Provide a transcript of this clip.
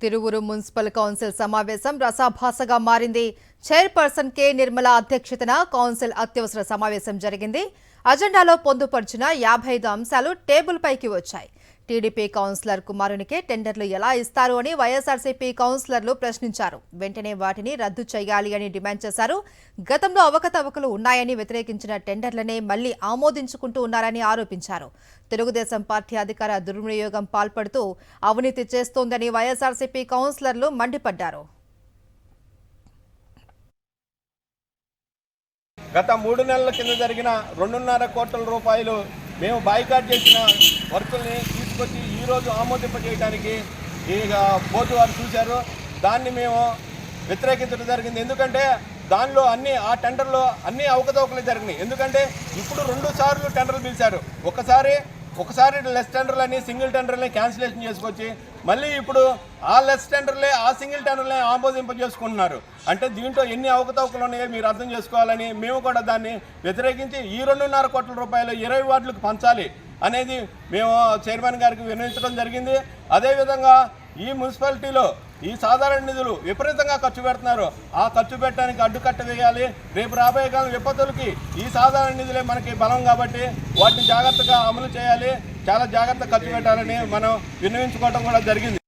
Tiruvuru municipal council సమావేశం రసాభాసగా మారింది. Chairperson K Nirmala అధ్యక్షతన కౌన్సిల్ అత్యవసర సమావేశం జరిగింది. అజెండాలో పొందుపర్చిన 55 అంశాలు టేబుల్ పైకి వచ్చాయి. టీడీపీ కౌన్సిలర్ కుమారునికే టెండర్లు ఎలా ఇస్తారు అని వైఎస్ఆర్సీపీ కౌన్సిలర్లు ప్రశ్నించారు. వెంటనే వాటిని రద్దు చేయాలి అని డిమాండ్ చేశారు. గతంలో అవకతవకలు ఉన్నాయని వ్యతిరేకించిన టెండర్లనే మళ్లీ ఆమోదించుకుంటూ ఉన్నారని ఆరోపించారు. తెలుగుదేశం పార్టీ అధికార దుర్వినియోగం పాల్పడుతూ అవినీతి చేస్తోందని వైఎస్ఆర్సీపీ కౌన్సిలర్లు మండిపడ్డారు. గత 3 నెలల కింద జరిగిన 2.5 కోట్ల రూపాయలు మేము బాయ్కాట్ చేసిన వర్కుల్ని తీసుకొచ్చి ఈరోజు ఆమోదింపజేయడానికి బోర్డు వారు చూశారు. దాన్ని మేము వ్యతిరేకించడం జరిగింది. ఎందుకంటే దానిలో ఆ టెండర్లో అన్ని అవకతవకలు జరిగినాయి. ఎందుకంటే ఇప్పుడు 2 సార్లు టెండర్లు పిలిచారు. ఒకసారి లెస్ టెండర్లని సింగిల్ టెండర్లని క్యాన్సిలేషన్ చేసుకొచ్చి మళ్ళీ ఇప్పుడు ఆ లెస్ టెండర్లే ఆ సింగిల్ టెండర్లే ఆమోదింపజేసుకుంటున్నారు. అంటే దీంట్లో ఎన్ని అవకతవకలు ఉన్నాయో మీరు అర్థం చేసుకోవాలని మేము కూడా దాన్ని వ్యతిరేకించి ఈ 2.5 కోట్ల రూపాయలు 20 వార్డులకు పంచాలి అనేది మేము చైర్మన్ గారికి విన్నవించడం జరిగింది. అదేవిధంగా ఈ మున్సిపాలిటీలో ఈ సాధారణ నిధులు విపరీతంగా ఖర్చు పెడుతున్నారు. ఆ ఖర్చు పెట్టడానికి అడ్డుకట్ట వేయాలి. రేపు రాబోయే కాలం విపత్తులకి ఈ సాధారణ నిధులే మనకి బలం కాబట్టి వాటిని జాగ్రత్తగా అమలు చేయాలి. చాలా జాగ్రత్తగా ఖర్చు పెట్టాలని మనం విన్నవించుకోవడం కూడా జరిగింది.